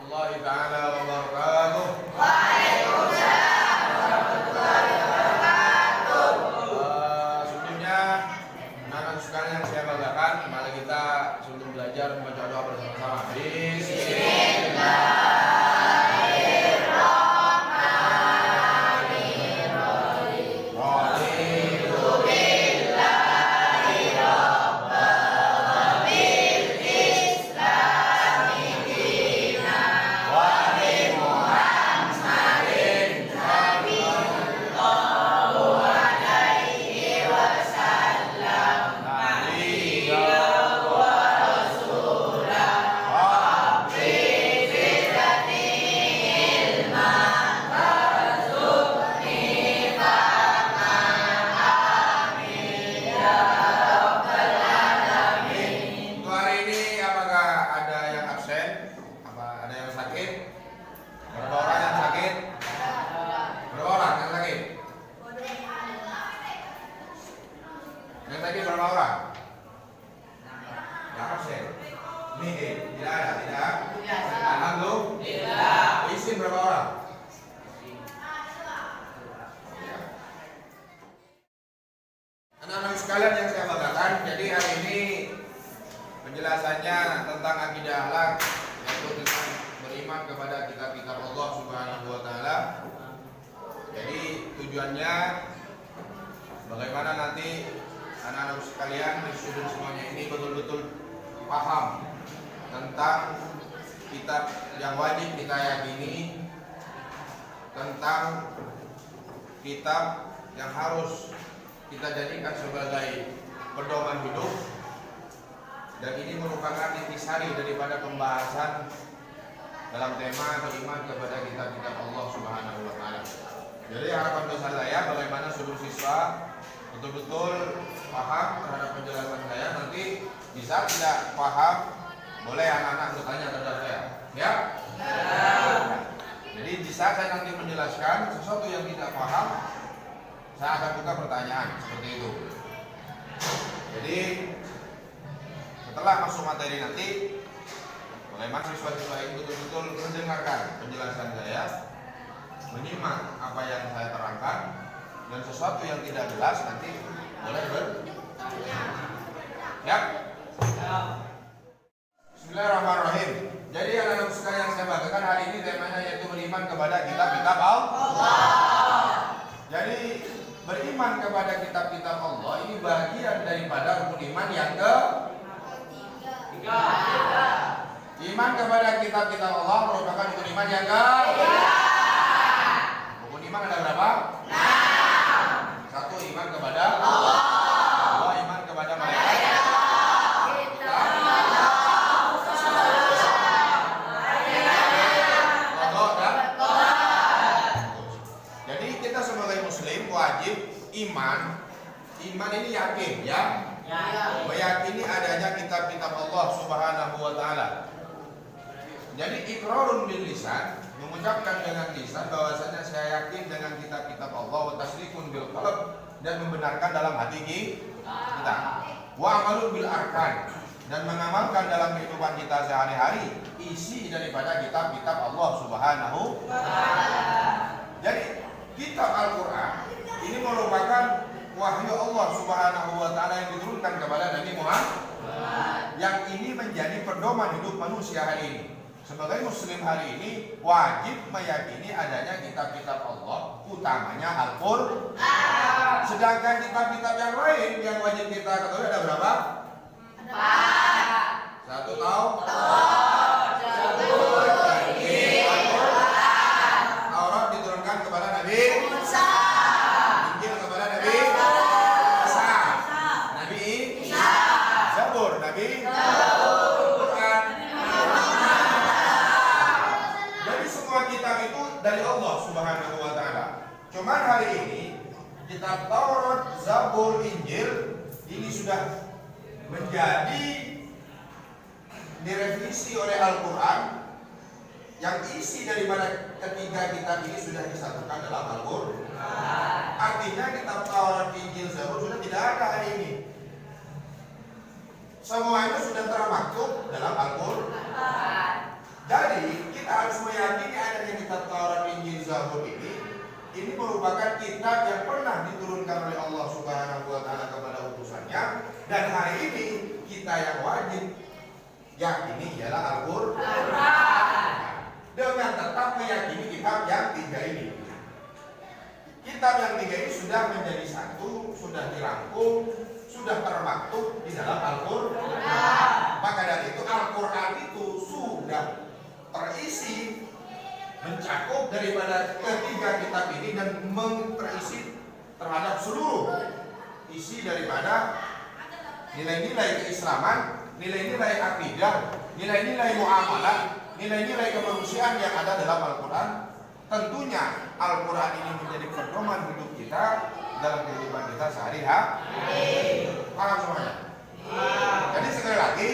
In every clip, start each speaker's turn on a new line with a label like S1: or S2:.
S1: warahmatullahi taala wabarakatuh.
S2: Waalaikumsalam warahmatullahi wabarakatuh.
S1: Sebelumnya, anak-anak sekalian yang saya banggakan, mari kita sebelum belajar membaca doa bersama-sama. Bismillah. Anak-anak sekalian yang saya banggakan, jadi hari ini penjelasannya tentang akidah akhlak, yaitu tentang beriman kepada kitab-kitab Allah Subhanahu wa taala. Jadi tujuannya bagaimana nanti anak-anak sekalian di student semuanya ini betul-betul paham tentang kitab yang wajib kita yakini, tentang kitab yang harus kita jadikan sebagai pedoman hidup, dan ini merupakan intisari daripada pembahasan dalam tema beriman kepada kitab-kitab Allah Subhanahu wa taala. Jadi harapan besar saya bagaimana seluruh siswa betul-betul paham terhadap penjelasan saya. Nanti bisa tidak paham, boleh anak-anak bertanya kepada saya, ya? Jadi bisa saya nanti menjelaskan sesuatu yang tidak paham, saya akan buka pertanyaan seperti itu. Jadi setelah masuk materi nanti, bagaimana siswa-siswa itu betul-betul mendengarkan penjelasan saya, menyimak apa yang saya terangkan, dan sesuatu yang tidak jelas nanti boleh bertanya. Ya. Bismillahirrahmanirrahim. Jadi anak-anak sekalian yang saya banggakan, hari ini temanya yaitu beriman kepada kitab-kitab Allah. Jadi beriman kepada kitab-kitab Allah ini bagian daripada rukun iman yang ketiga. Iman kepada kitab-kitab Allah merupakan rukun iman yang ketiga. Rukun iman ada berapa? 6. 1. Iman kepada Allah. 2. Iman kepada malaikat. Wajib iman ini yakin, ya, meyakini adanya kitab-kitab Allah Subhanahu wa taala. Jadi iqrarun bil lisan, mengucapkan dengan lisan bahwasanya saya yakin dengan kitab-kitab Allah, wa tasdiqun bil qalb, dan membenarkan dalam hati kita. Wa amalun bil arkan, dan mengamalkan dalam kehidupan kita sehari-hari isi daripada kitab-kitab Allah Subhanahu wa taala. Jadi kitab Al-Qur'an ini merupakan wahyu Allah Subhanahu wa taala yang diturunkan kepada Nabi Muhammad, yang ini menjadi pedoman hidup manusia hari ini. Sebagai muslim hari ini wajib meyakini adanya kitab-kitab Allah, utamanya Al-Qur'an. Sedangkan kitab-kitab yang lain yang wajib kita ketahui ada berapa? 4. 1 tahu? Taurat diturunkan kepada Nabi Musa. Dari Allah Subhanahu wa taala. Cuman hari ini kitab Taurat, Zabur, Injil ini sudah menjadi direvisi oleh Al-Qur'an, yang isi daripada ketiga kitab ini sudah disatukan dalam Al-Qur'an. Artinya kitab Taurat, Injil, Zabur sudah tidak ada hari ini. Semuanya sudah termaktub dalam Al-Qur'an. Jadi kita ini merupakan kitab yang pernah diturunkan oleh Allah Subhanahu wa taala kepada utusannya, dan hari ini kita yang wajib yakini ialah Al-Qur'an. Dengan tetap meyakini kitab yang tiga ini. Kitab yang tiga ini sudah menjadi satu, sudah dirangkum, sudah termaktub di dalam Al-Qur'an. Maka dari itu Al-Qur'an itu sudah terisi, mencakup daripada ketiga kitab ini dan terisi terhadap seluruh isi daripada nilai-nilai keislaman, nilai-nilai akidah, nilai-nilai muamalah, nilai-nilai kemanusiaan yang ada dalam Al-Quran. Tentunya Al-Quran ini menjadi pedoman hidup kita dalam kehidupan kita sehari-hari. Paham semuanya? Jadi sekali lagi,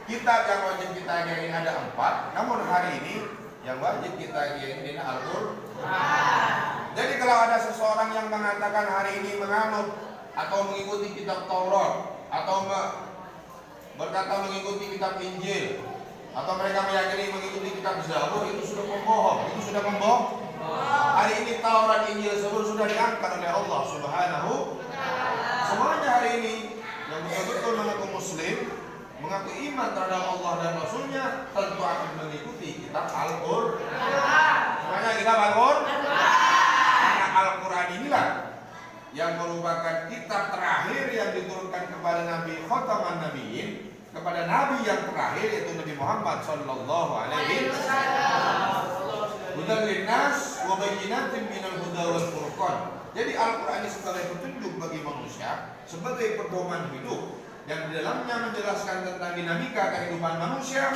S1: kitab yang wajib kita yakini ada 4, namun hari ini yang wajib kita yakini Al-Qur'an. Jadi kalau ada seseorang yang mengatakan hari ini menganut atau mengikuti kitab Taurat atau berkata mengikuti kitab Injil atau mereka meyakini mengikuti kitab Zabur, itu sudah membohong. Hari ini Taurat, Injil, Zabur sudah diangkat oleh Allah Subhanahu. Semuanya hari ini yang betul-betul mengaku Muslim, mengaku iman terhadap Allah dan Rasulnya, tentu akan mengikuti kitab Al-Qur'an. Semuanya kitab Al-Qur'an. Karena Al-Qur'an inilah yang merupakan kitab terakhir yang diturunkan kepada Nabi Khataman Nabiyyin, kepada Nabi yang terakhir yaitu Nabi Muhammad sallallahu alaihi wasallam. Hudan linnas wa bayyinatin minal huda wal furqan. Jadi Al-Qur'an ini sebagai petunjuk bagi manusia, sebagai pedoman hidup yang di dalamnya menjelaskan tentang dinamika kehidupan manusia,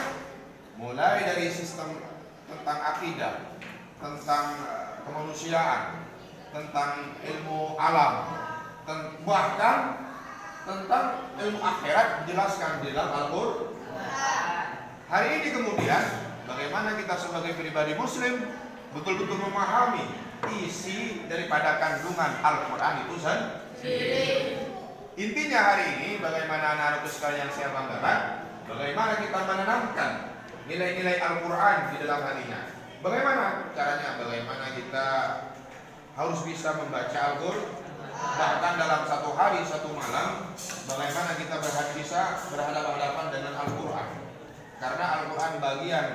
S1: mulai dari sistem tentang akidah, tentang kemanusiaan, tentang ilmu alam, bahkan tentang ilmu akhirat dijelaskan di dalam Al-Qur'an. Hari ini kemudian bagaimana kita sebagai pribadi muslim betul-betul memahami isi daripada kandungan Al-Qur'an itu sendiri. Intinya hari ini bagaimana anak-anakku sekalian yang saya banggakan, bagaimana kita menanamkan nilai-nilai Al-Qur'an di dalam hatinya. Bagaimana caranya? Bagaimana kita harus bisa membaca Al-Qur'an, bahkan dalam satu hari, satu malam, bagaimana kita bisa berhadapan-hadapan dengan Al-Qur'an. Karena Al-Qur'an bagian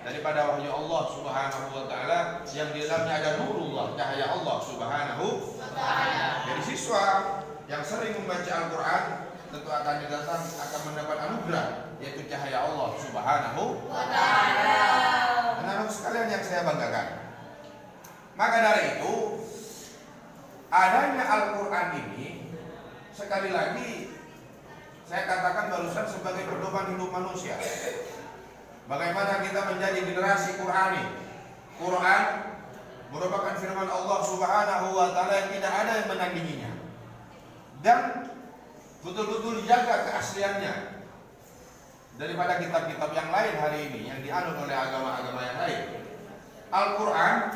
S1: daripada wahyu Allah Subhanahu wa taala yang di dalamnya ada nurullah, cahaya Allah Subhanahu wa taala. Jadi siswa yang sering membaca Al-Qur'an tentu akan mendapat anugerah, yaitu cahaya Allah Subhanahu wa taala. Anak-anak sekalian yang saya banggakan. Maka dari itu, adanya Al-Qur'an ini sekali lagi saya katakan barusan sebagai pedoman hidup manusia. Bagaimana kita menjadi generasi Qur'ani. Quran merupakan firman Allah Subhanahu wa taala yang tidak ada yang menandinginya. Dan betul-betul dijaga keasliannya daripada kitab-kitab yang lain hari ini yang dianut oleh agama-agama yang lain. Al-Qur'an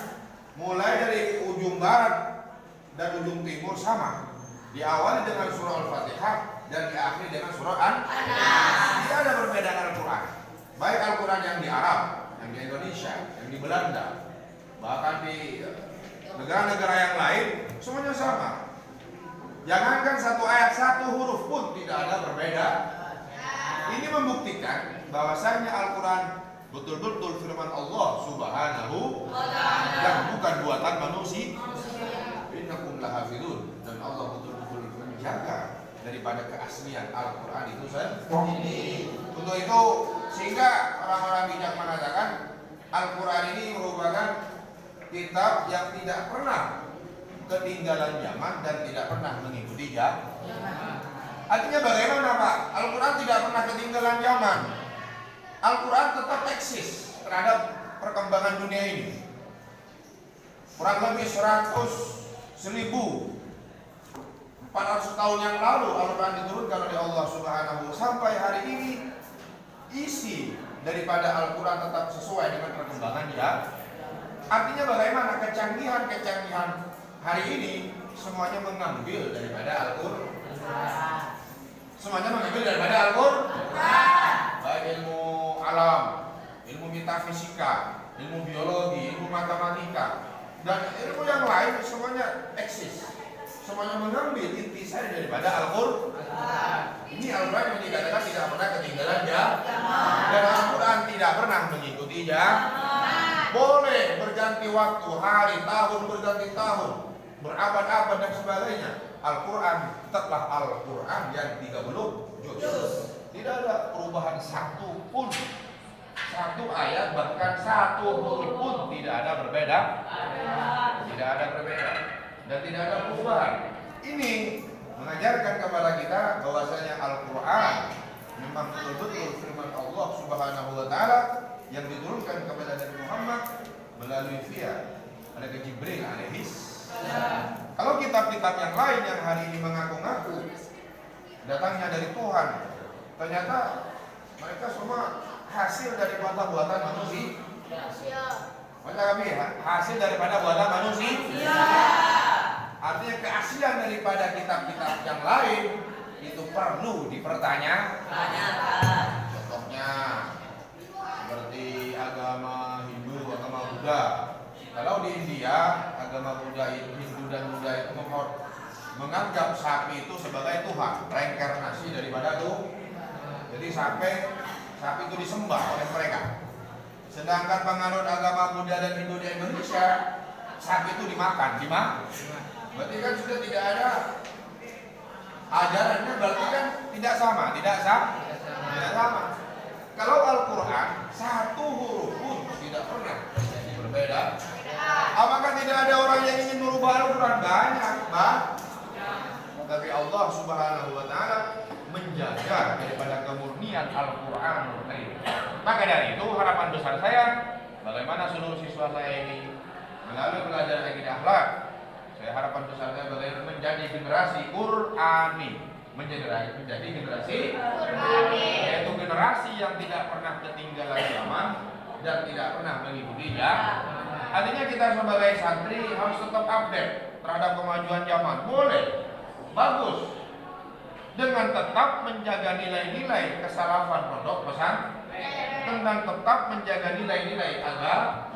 S1: mulai dari ujung barat dan ujung timur sama. Diawali dengan surah Al-Fatihah dan diakhiri dengan surah An-Nas. Tidak ada perbedaan Al-Qur'an. Baik Al-Qur'an yang di Arab, yang di Indonesia, yang di Belanda, bahkan di negara-negara yang lain, semuanya sama. Jangankan satu ayat, satu huruf pun tidak ada berbeda. Ini membuktikan bahwasanya Al-Qur'an betul-betul firman Allah Subhanahu wa taala yang bukan buatan manusia. Innakum lahafizun, dan Allah betul-betul menjaga daripada keaslian Al-Qur'an itu sendiri. Untuk itu sehingga orang-orang bijak mengatakan Al-Qur'an ini merupakan kitab yang tidak pernah ketinggalan zaman dan tidak pernah mengikuti zaman. Artinya bagaimana Pak? Al-Qur'an tidak pernah ketinggalan zaman. Al-Qur'an tetap eksis terhadap perkembangan dunia ini. Kurang lebih 1400 tahun yang lalu Al-Qur'an diturunkan oleh Allah Subhanahu wa taala. Sampai hari ini isi daripada Al-Qur'an tetap sesuai dengan perkembangan ya. Artinya bagaimana kecanggihan hari ini semuanya mengambil daripada Al-Qur'an. Semuanya mengambil daripada Al-Qur'an. Baik ilmu alam, ilmu metafisika, ilmu biologi, ilmu matematika, Dan ilmu yang lain semuanya eksis, semuanya mengambil intisari daripada Al-Quran. Ini Al-Quran yang dikatakan tidak pernah ketinggalan ya. Dan Al-Quran tidak pernah mengikuti ya. Boleh berganti waktu, hari, tahun, berganti tahun, berabad-abad dan sebagainya. Al-Quran tetaplah Al-Quran yang 30 juz. Tidak ada perubahan satu pun. Satu ayat bahkan satu huruf pun tidak ada berbeda. Tidak ada berbeda dan tidak ada perubahan. Ini mengajarkan kepada kita bahwasanya Al-Quran memang betul-betul firman Allah Subhanahu wa taala yang diturunkan kepada Nabi Muhammad melalui via Malaikat Jibril alaihis. Kalau kitab-kitab yang lain yang hari ini mengaku-ngaku datangnya dari Tuhan, ternyata mereka semua hasil daripada buatan manusia. Maka kami hasil daripada buatan manusia. Artinya keaslian daripada kitab-kitab yang lain itu perlu dipertanyakan. Contohnya seperti agama Hindu, agama Buddha. Kalau di India agama Buddha Hindu dan Buddha itu menganggap sapi itu sebagai Tuhan, reinkarnasi daripada Tuhan. Jadi sapi itu disembah oleh mereka. Sedangkan penganut agama Buddha dan Hindu di Indonesia, sapi itu dimakan. Berarti kan sudah tidak ada ajarannya, berarti kan tidak sama. Kalau Al-Quran satu huruf pun tidak pernah berbeda. Apakah tidak ada orang yang ingin merubah Al-Quran? Banyak, tapi Allah Subhanahu wa taala menjaga daripada kemurnian Al-Quran. Maka dari itu harapan besar saya, bagaimana seluruh siswa saya ini melalui pelajaran akidah akhlak, saya harapan besar saya bagaimana menjadi generasi Qurani, menjadi generasi Qurani, yaitu generasi yang tidak pernah ketinggalan zaman dan tidak pernah mengikutinya. Artinya kita sebagai santri harus tetap update terhadap kemajuan zaman. Boleh, bagus, dengan tetap menjaga nilai-nilai kesalahan pondok pesantren, tentang tetap menjaga nilai-nilai agama,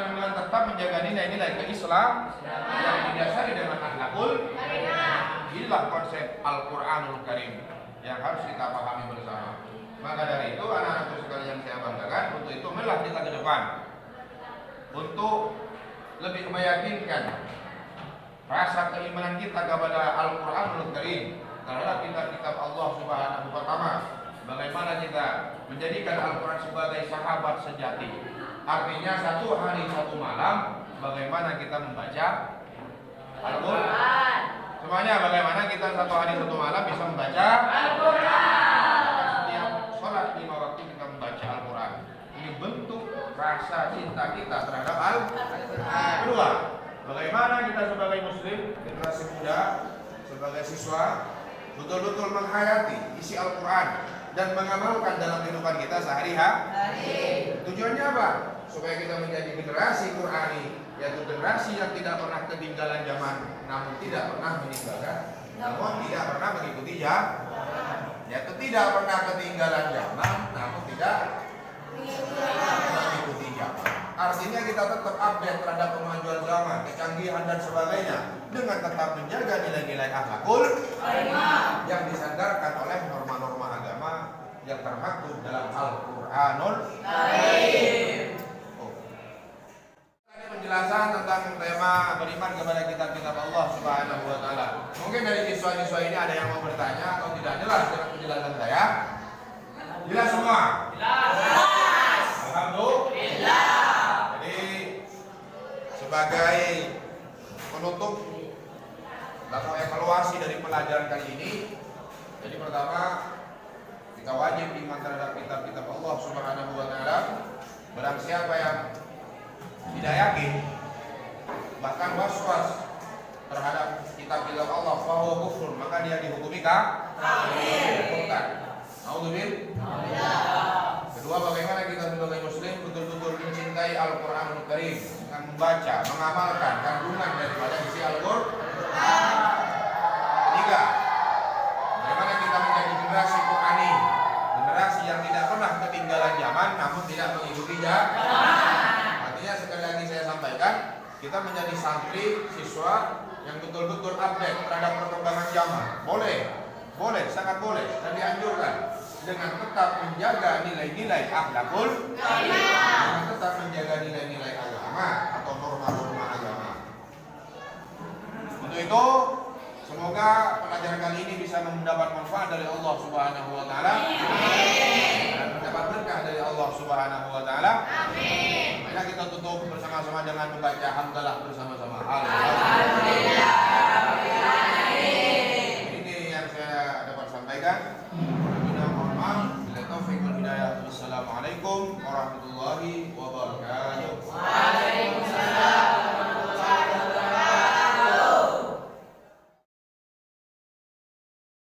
S1: dengan tetap menjaga nilai-nilai Islam yang didasari dengan akhlakul. Inilah konsep Al-Quranul Karim yang harus kita pahami bersama. Maka dari itu anak-anak sekalian yang saya banggakan, untuk itu marilah kita ke depan untuk lebih meyakinkan rasa keimanan kita kepada Al-Quranul Karim, terhadap kitab-kitab Allah Subhanahu wa taala. Bagaimana kita menjadikan Al-Quran sebagai sahabat sejati. Artinya satu hari satu malam bagaimana kita membaca Al-Quran. Semuanya bagaimana kita satu hari satu malam bisa membaca Al-Quran. Setiap sholat 5 waktu kita membaca Al-Quran. Ini bentuk rasa cinta kita terhadap Al-Quran. Kedua, bagaimana kita sebagai muslim, generasi muda, sebagai siswa betul-betul menghayati isi Al-Quran dan mengamalkan dalam kehidupan kita sehari-hari. Tujuannya apa? Supaya kita menjadi generasi Qurani, yaitu generasi yang tidak pernah ketinggalan zaman, namun tidak pernah meninggalkan, namun tidak pernah mengikuti zaman. Yaitu tidak pernah ketinggalan zaman, namun tidak mengikuti zaman. Artinya kita tetap update terhadap kemajuan zaman, kecanggihan dan sebagainya, dengan tetap menjaga nilai-nilai akhlakul yang disandarkan oleh norma-norma agama yang termaktub dalam Al-Quranul Karim. Penjelasan tentang tema beriman kepada kitab-kitab Allah Subhanahu wa taala. Mungkin dari siswa-siswa ini ada yang mau bertanya atau tidak jelas dengan penjelasan saya? Jelas semua? Jelas. Alhamdulillah. Jadi sebagai penutup atau evaluasi dari pelajaran kali ini, jadi pertama kita wajib iman terhadap kitab-kitab Allah Subhanahu wa taala. Barang siapa yang tidak yakin, bahkan was-was terhadap kitab-kitab Allah, fahuwa kufur, maka dia dihukumi kafir. Naudzubillah. Kedua, bagaimana kita sebagai muslim betul-betul mencintai Al-Quranul Karim dengan membaca, mengamalkan kandungan daripada isi Al-Quran. Ketiga, bagaimana kita menjadi generasi Qurani, generasi yang tidak pernah ketinggalan zaman namun tidak mengikuti zaman. Sekali lagi saya sampaikan, mahasiswa yang betul-betul update terhadap perkembangan zaman. Boleh, sangat boleh dan dianjurkan dengan tetap menjaga nilai-nilai akhlakul karimah, dengan tetap menjaga nilai-nilai agama atau norma-norma agama. Untuk itu, semoga pelajaran kali ini bisa mendapat manfaat dari Allah Subhanahu wa taala. Dan mendapat berkah dari Allah Subhanahu wa taala. Amin. Mari kita tutup bersama-sama dengan membaca hamdalah bersama-sama. Alhamdulillah.